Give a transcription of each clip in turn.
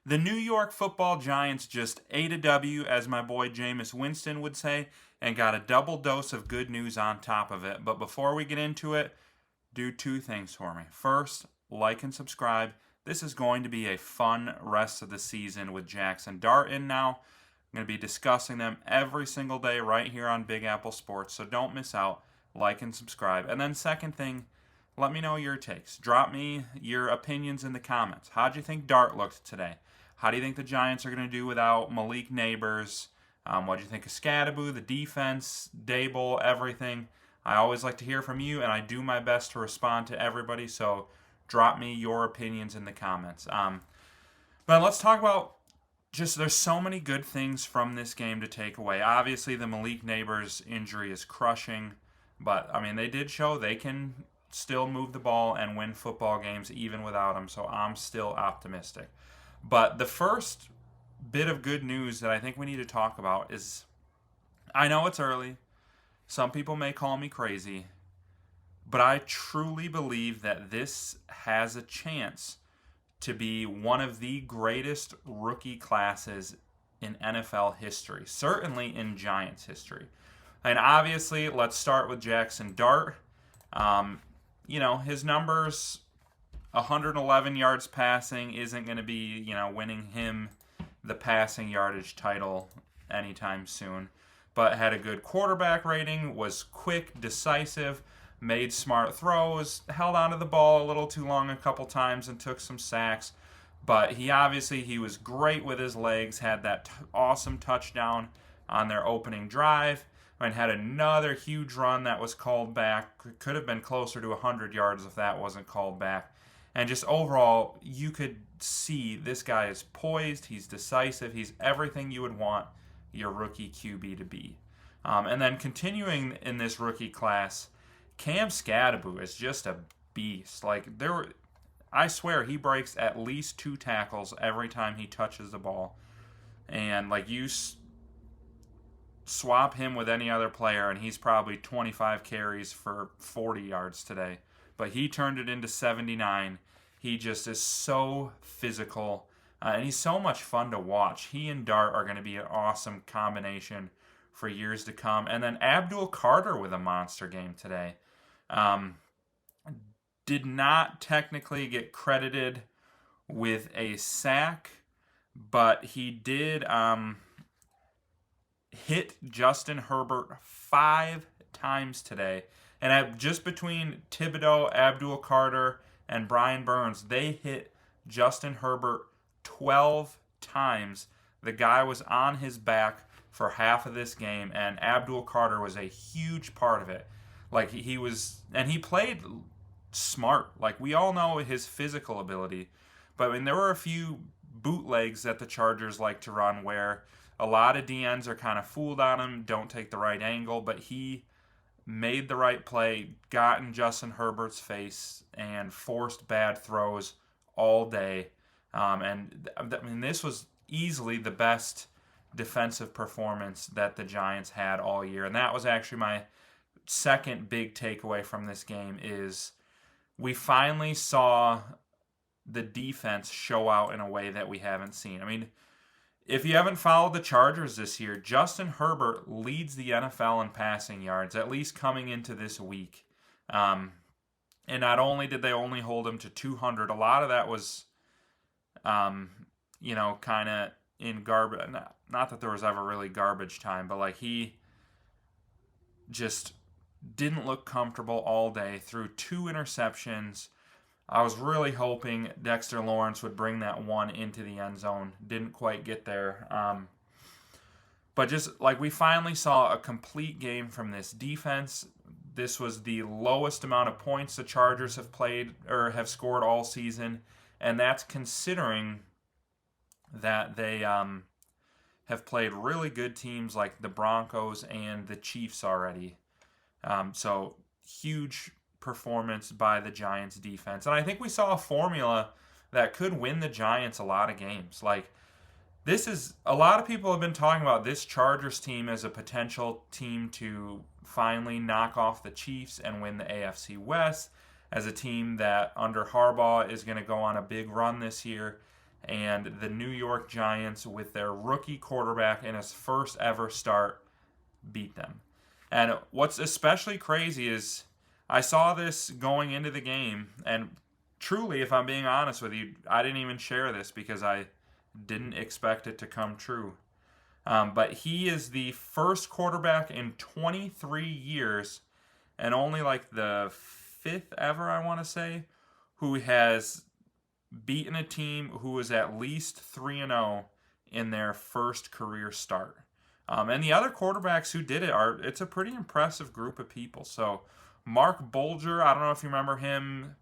The New York Football Giants just ate a W, as my boy Jameis Winston would say, and got a double dose of good news on top of it. But before we get into it, do two things for me. First, like and subscribe. This is going to be a fun rest of the season with Jackson Dart in now. I'm going to be discussing them every single day right here on Big Apple Sports, so don't miss out. Like and subscribe. And then second thing, let me know your takes. Drop me your opinions in the comments. How'd you think Dart looked today? How do you think the Giants are going to do without Malik Neighbors? What do you think of Scadaboo, the defense, Dable, everything? I always like to hear from you, and I do my best to respond to everybody, so drop me your opinions in the comments. But let's talk about there's so many good things from this game to take away. Obviously, the Malik Neighbors injury is crushing, but, I mean, they did show they can still move the ball and win football games even without him, so I'm still optimistic. But the first bit of good news that I think we need to talk about is, I know it's early. Some people may call me crazy, but I truly believe that this has a chance to be one of the greatest rookie classes in NFL history, certainly in Giants history. And obviously, let's start with Jackson Dart. His numbers, 111 yards passing isn't going to be, winning him the passing yardage title anytime soon. But had a good quarterback rating, was quick, decisive, made smart throws, held onto the ball a little too long a couple times and took some sacks. But he was great with his legs, had that awesome touchdown on their opening drive, and had another huge run that was called back. Could have been closer to 100 yards if that wasn't called back. And just overall, you could see this guy is poised, he's decisive, he's everything you would want your rookie QB to be. And then continuing in this rookie class, Cam Scadaboo is just a beast. I swear he breaks at least 2 tackles every time he touches the ball. And swap him with any other player, and he's probably 25 carries for 40 yards today. But he turned it into 79. He just is so physical, and he's so much fun to watch. He and Dart are going to be an awesome combination for years to come. And then Abdul Carter with a monster game today. Did not technically get credited with a sack, but he did hit Justin Herbert 5 times today. And just between Thibodeaux, Abdul Carter, and Brian Burns, they hit Justin Herbert 12 times. The guy was on his back for half of this game, and Abdul Carter was a huge part of it. He played smart. We all know his physical ability, but there were a few bootlegs that the Chargers like to run where a lot of DNs are kind of fooled on him, don't take the right angle, but he made the right play, got in Justin Herbert's face, and forced bad throws all day. This was easily the best defensive performance that the Giants had all year. And that was actually my second big takeaway from this game is we finally saw the defense show out in a way that we haven't seen. If you haven't followed the Chargers this year, Justin Herbert leads the NFL in passing yards, at least coming into this week. And not only did they only hold him to 200, a lot of that was, kind of in garbage. Not that there was ever really garbage time, but he just didn't look comfortable all day, threw 2 interceptions. I was really hoping Dexter Lawrence would bring that one into the end zone. Didn't quite get there. But we finally saw a complete game from this defense. This was the lowest amount of points the Chargers have played or have scored all season. And that's considering that they have played really good teams like the Broncos and the Chiefs already. So huge performance by the Giants defense. And I think we saw a formula that could win the Giants a lot of games. A lot of people have been talking about this Chargers team as a potential team to finally knock off the Chiefs and win the AFC West, as a team that under Harbaugh is going to go on a big run this year. and the New York Giants, with their rookie quarterback in his first ever start, beat them. And what's especially crazy is I saw this going into the game, and truly, if I'm being honest with you, I didn't even share this because I didn't expect it to come true. But he is the first quarterback in 23 years, and only like the fifth ever, I want to say, who has beaten a team who was at least 3-0 in their first career start. And the other quarterbacks who did it's a pretty impressive group of people. So Mark Bulger, I don't know if you remember him.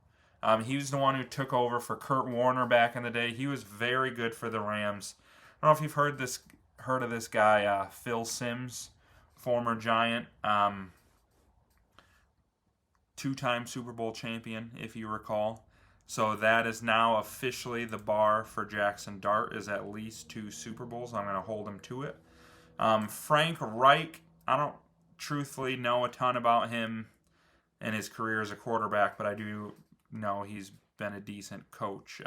He was the one who took over for Kurt Warner back in the day. He was very good for the Rams. I don't know if you've heard of this guy, Phil Simms, former Giant, two-time Super Bowl champion, if you recall. So that is now officially the bar for Jackson Dart, is at least 2 Super Bowls. I'm going to hold him to it. Frank Reich, I don't truthfully know a ton about him and his career as a quarterback, but I do know he's been a decent coach.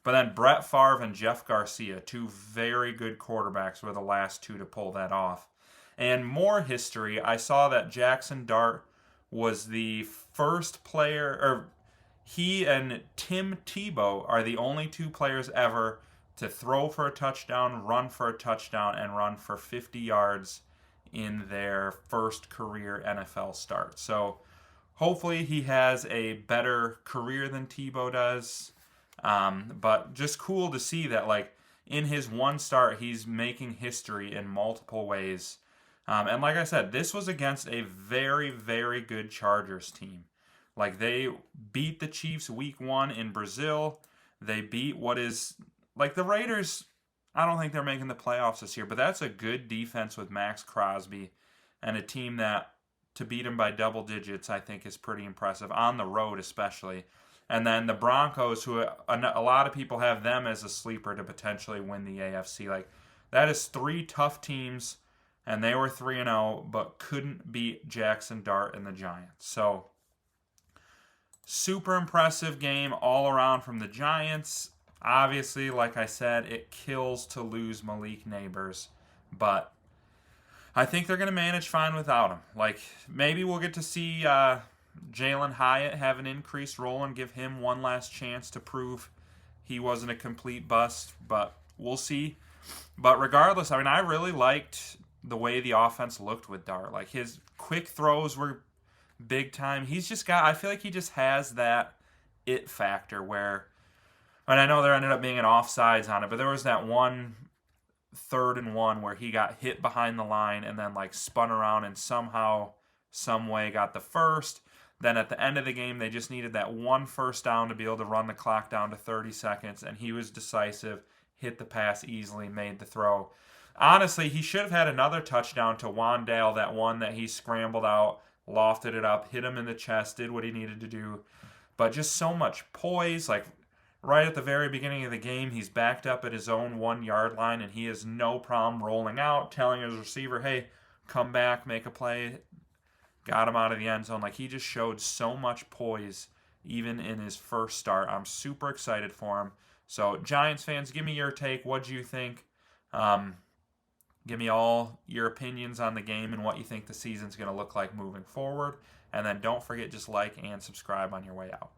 But then Brett Favre and Jeff Garcia, 2 very good quarterbacks, were the last 2 to pull that off. And more history, I saw that Jackson Dart was the first player, or he and Tim Tebow are the only 2 players ever to throw for a touchdown, run for a touchdown, and run for 50 yards in their first career NFL start. So hopefully he has a better career than Tebow does. But just cool to see that, like, in his one start, he's making history in multiple ways. And like I said, this was against a very, very good Chargers team. Like, they beat the Chiefs week 1 in Brazil. They beat what is, like, the Raiders, I don't think they're making the playoffs this year, but that's a good defense with Max Crosby and a team that, to beat them by double digits, I think is pretty impressive, on the road especially. And then the Broncos, who a lot of people have them as a sleeper to potentially win the AFC. Like, that is 3 tough teams, and they were 3-0, but couldn't beat Jackson Dart and the Giants. So, super impressive game all around from the Giants. Obviously, like I said, it kills to lose Malik Nabers, but I think they're going to manage fine without him. Like, maybe we'll get to see Jalen Hyatt have an increased role and give him one last chance to prove he wasn't a complete bust, but we'll see. But regardless, I mean, I really liked the way the offense looked with Dart. Like, his quick throws were big time. I feel like he just has that it factor where, and I know there ended up being an offsides on it, but there was that one 3rd and 1 where he got hit behind the line and then, like, spun around and somehow, some way got the first. Then at the end of the game, they just needed that one first down to be able to run the clock down to 30 seconds, and he was decisive, hit the pass easily, made the throw. Honestly, he should have had another touchdown to Wan'Dale, that one that he scrambled out, lofted it up, hit him in the chest, did what he needed to do. But just so much poise. Like, right at the very beginning of the game, he's backed up at his own 1-yard line, and he has no problem rolling out, telling his receiver, hey, come back, make a play. Got him out of the end zone. Like, he just showed so much poise even in his first start. I'm super excited for him. So, Giants fans, give me your take. What do you think? Give me all your opinions on the game and what you think the season's going to look like moving forward. And then don't forget, just like and subscribe on your way out.